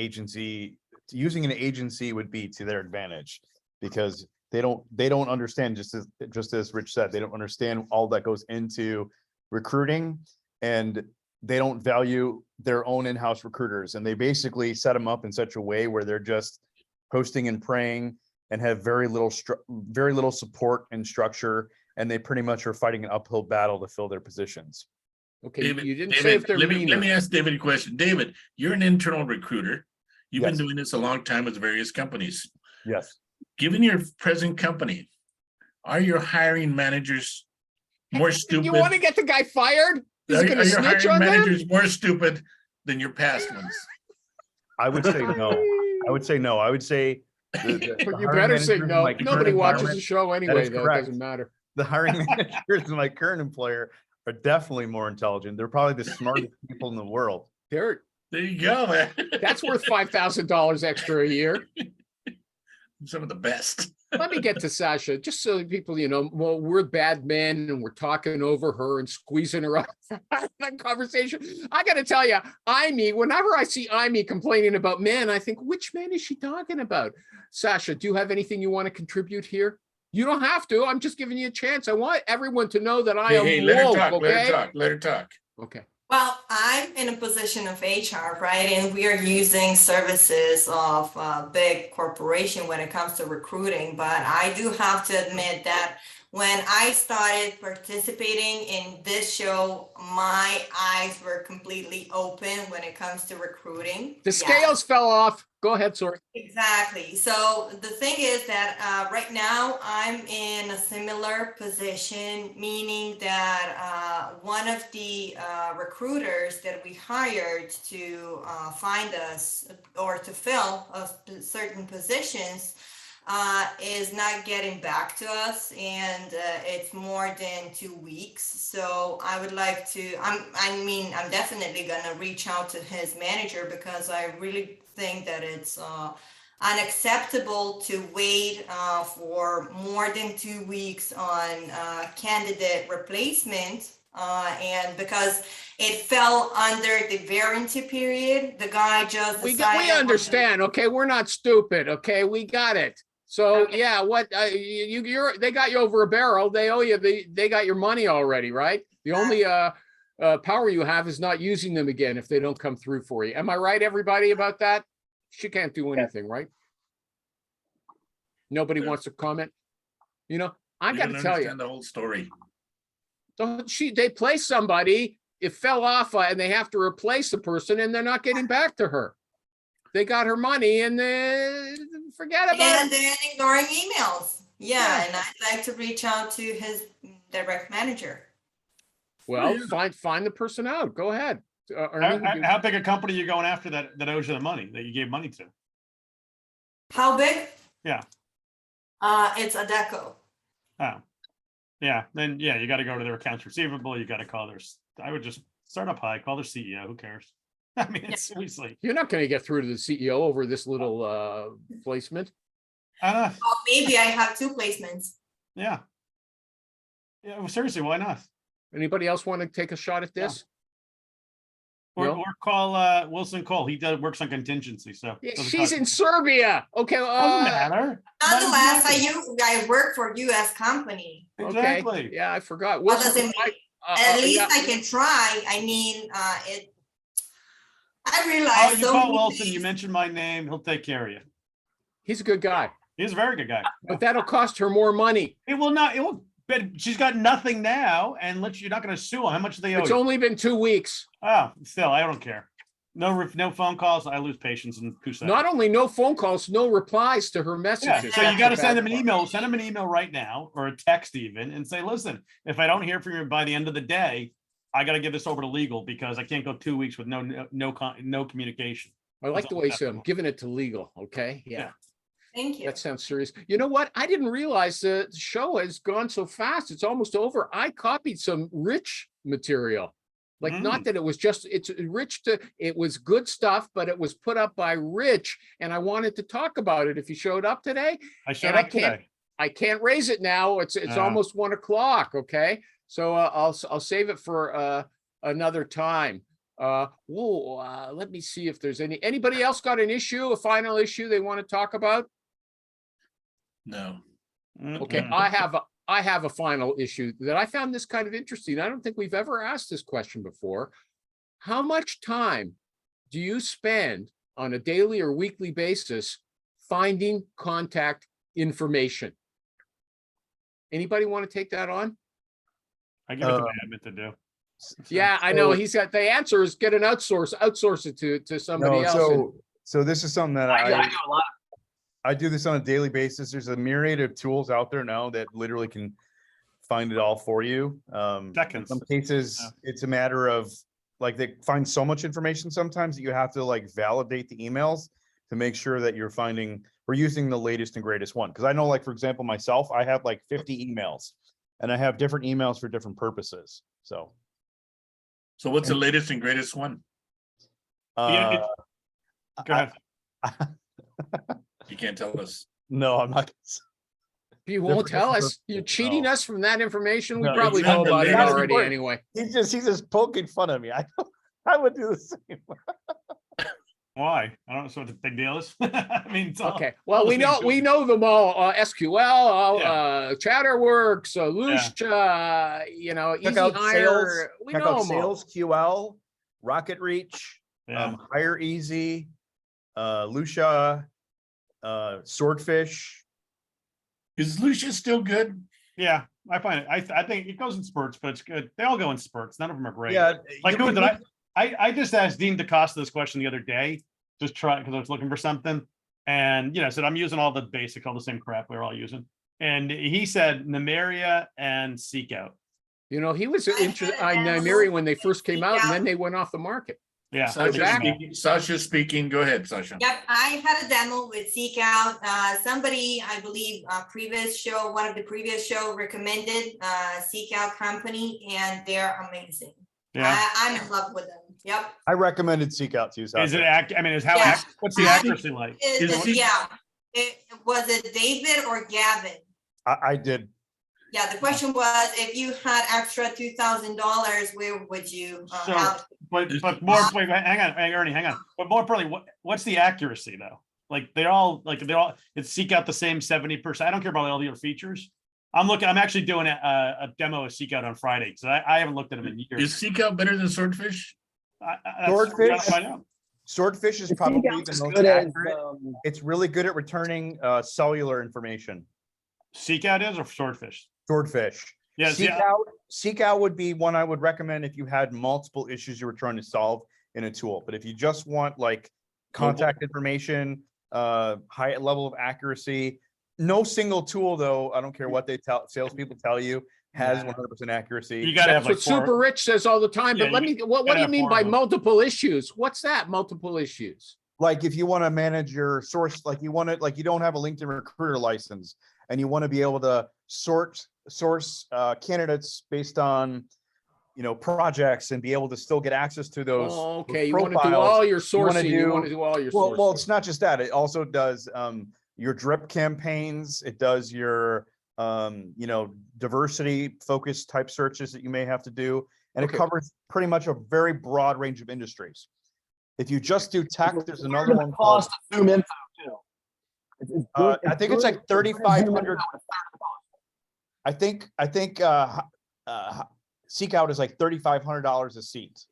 using an agency would be to their advantage, because they don't understand, just as Rich said, they don't understand all that goes into recruiting, and they don't value their own in-house recruiters, and they basically set them up in such a way where they're just posting and praying and have very little support and structure, and they pretty much are fighting an uphill battle to fill their positions. Okay, David, you didn't say if they're meaner. Let me ask David a question. David, you're an internal recruiter. You've Yes. been doing this a long time with various companies. Yes. Given your present company, are your hiring managers more stupid? You want to get the guy fired? He's Are going to your snitch hiring on them? managers more stupid than your past ones? I would say no. I would say no. I would say But you better say no. Nobody watches the show anyway, though. It doesn't matter. The hiring managers in my current employer are definitely more intelligent. They're probably the smartest people in the world. There you go, man. That's worth $5,000 extra a year. Some of the best. Let me get to Sasha, just so people, well, we're bad men and we're talking over her and squeezing her out of the conversation. I got to tell you, whenever I see Amy complaining about men, I think, which man is she talking about? Sasha, do you have anything you want to contribute here? You don't have to. I'm just giving you a chance. I want everyone to know that I am let her woke, talk, okay? let her talk. Okay. Well, I'm in a position of HR, right? And we are using services of a big corporation when it comes to recruiting. But I do have to admit that when I started participating in this show, my eyes were completely open when it comes to recruiting. The scales fell off. Go ahead, sorry. Exactly. So the thing is that right now I'm in a similar position, meaning that one of the recruiters that we hired to find us or to fill certain positions is not getting back to us, and it's more than 2 weeks. So I would like to, I'm definitely gonna reach out to his manager, because I really think that it's unacceptable to wait for more than 2 weeks on candidate replacement. And because it fell under the warranty period, the guy just decided. We understand, okay? We're not stupid, okay? We got it. So Okay. yeah, what they got you over a barrel. They owe you. They got your money already, right? The only power you have is not using them again if they don't come through for you. Am I right, everybody, about that? She can't do anything, right? Nobody wants to comment. I got to tell you, the whole story. They place somebody, it fell off, and they have to replace the person, and they're not getting back to her. They got her money, and forget about it. And they're ignoring emails. Yeah, and I'd like to reach out to his direct manager. Well, find the person out. Go ahead. Ernie, How big a company are you going after that owes you the money that you gave money to? How big? Yeah. It's a deco. Oh, yeah. Then you got to go to their accounts receivable. You got to call I would just start up high, call their CEO. Who cares? I mean, seriously. you're not going to get through to the CEO over this little placement. Oh, maybe I have 2 placements. Yeah. Yeah. Well, seriously, why not? Anybody else want to take a shot at this? Or call Wilson Cole. He works on contingency. So she's in Serbia. Okay. Doesn't matter. Nonetheless, I work for U.S. company. Exactly. Okay. Yeah, I forgot. What does it mean? At least yeah. I can try. I mean, I realize. You call Wilson. You mentioned my name. He'll take care of you. He's a good guy. He's a very good guy. But that'll cost her more money. It will not. It will. But she's got nothing now, and you're not going to sue them. How much do they owe? It's you? only been 2 weeks. Oh, still, I don't care. No phone calls. I lose patience and Not only no phone calls, no replies to her messages. Yeah, so you got to send them an email. Send them an email right now, or a text even, and say, listen, if I don't hear from you by the end of the day, I got to give this over to legal, because I can't go 2 weeks with no communication. I like the way you said, I'm giving it to legal. Okay. Yeah. Thank you. That sounds serious. You know what? I didn't realize the show has gone so fast. It's almost over. I copied some rich material. Like, not that it was just, it's rich it was good stuff, but it was put up by Rich, and I wanted to talk about it if you showed up today. I showed up today. I can't raise it now. It's almost 1 o'clock. Okay. So I'll save it for another time. Let me see if there's anybody else got an issue, a final issue they want to talk about? No. Okay, I have a final issue that I found this kind of interesting. I don't think we've ever asked this question before. How much time do you spend on a daily or weekly basis finding contact information? Anybody want to take that on? I give it to my admin to do. Yeah, I know. He's got the answer is get an outsource it to somebody else. So this is something that I do a lot. I do this on a daily basis. There's a myriad of tools out there now that literally can find it all for you. Seconds. In some cases, it's a matter of they find so much information sometimes that you have to validate the emails to make sure that we're using the latest and greatest one. Because I know, like, for example, myself, I have like 50 emails and I have different emails for different purposes. So what's the latest and greatest one? Go ahead. You can't tell us. No, I'm not. You won't Different tell us. You're cheating us from that information. We No, probably it's not know the about it latest. already anyway. He's just poking fun at me. I would do the same. Why? I don't know what the big deal is. I mean, it's all- Okay. Well, all the we same know company. them all. SQL, Yeah. Chatterworks, Lucia, Easy Check out Hire. sales. We Check know out them all. Sales QL, Rocket Reach, Yeah. Hire Easy, Lucia, Swordfish. Is Lucia still good? Yeah, I find it. I think it goes in spurts, but it's good. They all go in spurts. None of them are great. Yeah, Like you who can did I just asked Dean DeCosta this question the other day, just try because I was looking for something. And I said, I'm using all the the same crap we're all using. And he said Nymeria and Seek Out. He was I had interested an in animal Nymeria when they first came Seek out, and Out. then they went off the market. Yeah. Sasha speaking. Go ahead, Sasha. Yep, I had a demo with Seek Out. Somebody, I believe, one of the previous show recommended Seek Out company, and they're amazing. Yeah. I'm in love with them. Yep. I recommended Seek Out to you. Is it Sasha. I mean, Yeah. What's the accuracy like? Yeah. Was it David or Gavin? I did. Yeah, the question was, if you had extra $2,000, where would you So- have? But more, wait, hang on, hey, Ernie, hang on. But more importantly, what's the accuracy though? Like it's Seek Out the same 70%. I don't care about all the other features. I'm actually doing a demo of Seek Out on Friday. So I haven't looked at them in years. Is Seek Out better than Swordfish? Swordfish? I know. Swordfish is Seek probably Out's the as most good as, accurate. It's really good at returning cellular information. Seek Out is or Swordfish? Swordfish. Yes, Seek yeah. Seek Out would be one I would recommend if you had multiple issues you were trying to solve in a tool. But if you just want like contact information, high level of accuracy, no single tool though, I don't care what salespeople tell you, has 100% accuracy. You gotta have That's like what Super Rich says all the time. Yeah, But what do you have mean 4 by of them. multiple issues? What's that? Multiple issues? Like if you want to manage your source, like you don't have a LinkedIn recruiter license and you want to be able to source candidates based on projects and be able to still get access to those. Oh, okay. those You want to do profiles. all your You wanna sourcing. You want to do all your sourcing. Well, it's not just that. It also does your drip campaigns. It does your diversity focused type searches that you may have to do, and Okay. it covers pretty much a very broad range of industries. If you just do tech, there's another one called. Cost of Zoom info too. I think it's like 3,500. I think Seek Out is like $3,500 a seat.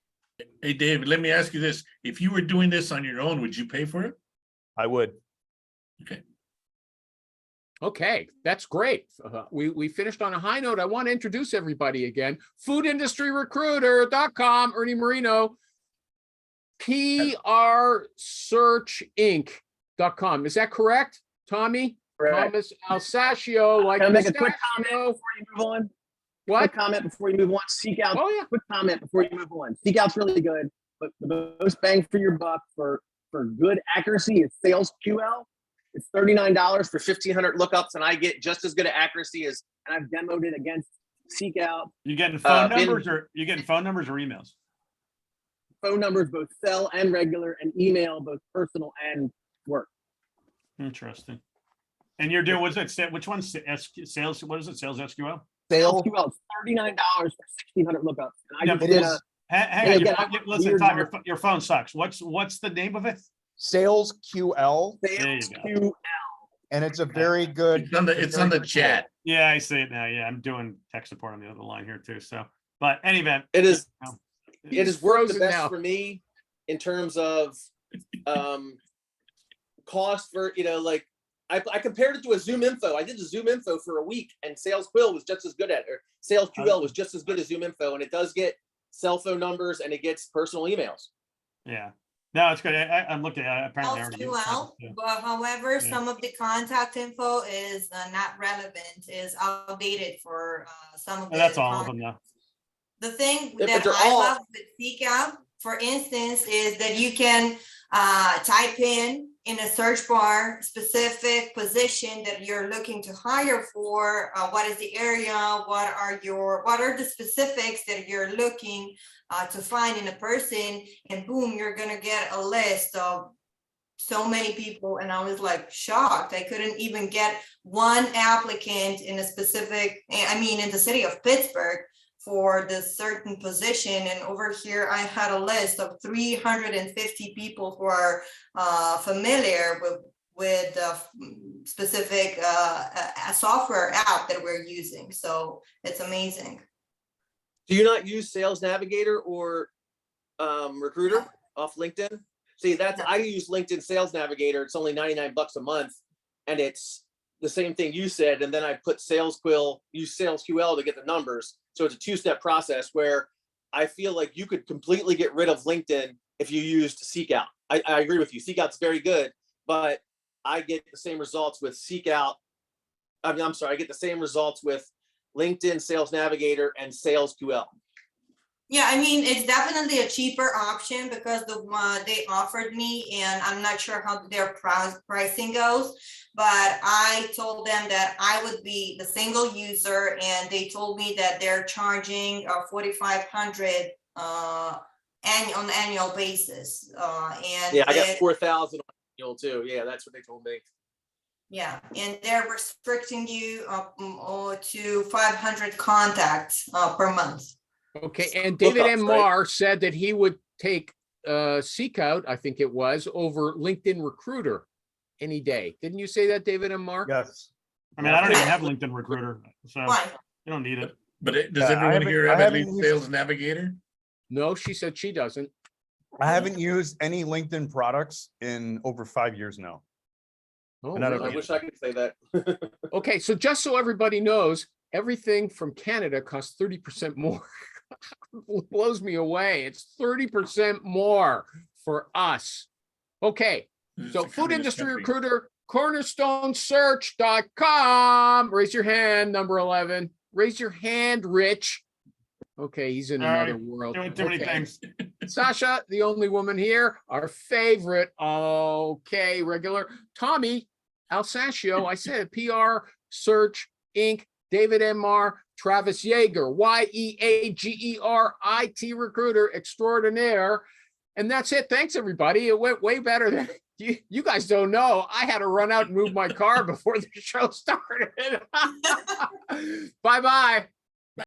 Hey, David, let me ask you this. If you were doing this on your own, would you pay for it? I would. Okay. Okay, that's great. We finished on a high note. I want to introduce everybody again. Foodindustryrecruiter.com, Ernie Moreno, PRSearchInc.com. Is that correct, Tommy? Correct. Thomas Alascio, like Can I make a quick pistachio. comment before you move on? What? Quick comment before you move on. Seek Out. Oh, yeah. Quick comment before you move on. Seek Out's really good, but the most bang for your buck for good accuracy is Sales QL. It's $39 for 1,500 lookups, and I get just as good at accuracy and I've demoed it against Seek Out. You getting phone bin- numbers or emails? Phone numbers, both cell and regular, and email, both personal and work. Interesting. And you're doing which one's sales? What is it? Sales SQL? Sales. QL is $39 for 1,600 lookups. And I Yeah, just it did is. Hang And on, again, listen, weird Tom, number. your phone sucks. What's the name of it? Sales QL, Sales go. QL. and it's a very good. It's on the chat. Yeah, I see it now. Yeah, I'm doing tech support on the other line here too. So, but any event, It is. No. It has worked the frozen best now. for me in terms of cost for like I compared it to a Zoom Info. I did the Zoom Info for a week, and Sales Quill was just as good at, or Sales QL was just as good as Zoom Info, and it does get cell phone numbers and it gets personal emails. yeah, no, it's good. I'm looking at it. Apparently, I already used SQL, it, yeah. but however, Yeah. some of the contact info is not relevant, is outdated for some of the. And that's all of them now. The thing But that they're I all- love with Seek Out, for instance, is that you can type in in a search bar, specific position that you're looking to hire for, what is the area, what are the specifics that you're looking to find in a person, and boom, you're gonna get a list of so many people. And I was like shocked. I couldn't even get one applicant in a specific, I mean, in the city of Pittsburgh for this certain position. And over here, I had a list of 350 people who are familiar with the specific software app that we're using. So it's amazing. Do you not use Sales Navigator or Recruiter off LinkedIn? See, I use LinkedIn Sales Navigator. It's only $99 a month, and it's the same thing you said. And then I put use Sales QL to get the numbers. So it's a two-step process where I feel like you could completely get rid of LinkedIn if you used Seek Out. I agree with you. Seek Out's very good, but I get the same results with Seek Out. I get the same results with LinkedIn Sales Navigator and Sales QL. Yeah, I mean, it's definitely a cheaper option because the one they offered me, and I'm not sure how their pricing goes, but I told them that I would be the single user, and they told me that they're charging $4,500 on an annual basis. And yeah, I got 4,000 on annual too. Yeah, that's what they told me. Yeah, and they're restricting you to 500 contacts per month. Okay, and David Lookups, M. right? Marr said that he would take Seek Out, I think it was, over LinkedIn Recruiter any day. Didn't you say that, David M. Marr? Yes. I mean, I don't even have LinkedIn Recruiter, so Why? you don't need it. But does Yeah, I everyone haven't- here I have at haven't least used- Sales Navigator? No, she said she doesn't. I haven't used any LinkedIn products in over 5 years now. Oh, And I don't I really? wish I could say that. Okay, so just so everybody knows, everything from Canada costs 30% more. Blows me away. It's 30% more for us. Okay, It's so a Food communist Industry country. Recruiter, cornerstonesearch.com. Raise your hand, number 11. Raise your hand, Rich. Okay, he's in Sorry, another world. Doing too many Okay. things. Sasha, the only woman here, our favorite. Okay, regular. Tommy Alascio, I said PR Search Inc. David M. Marr, Travis Yeager, YEAGERIT Recruiter Extraordinaire. And that's it. Thanks, everybody. It went way better than you guys don't know. I had to run out and move my car before the show started. Bye-bye.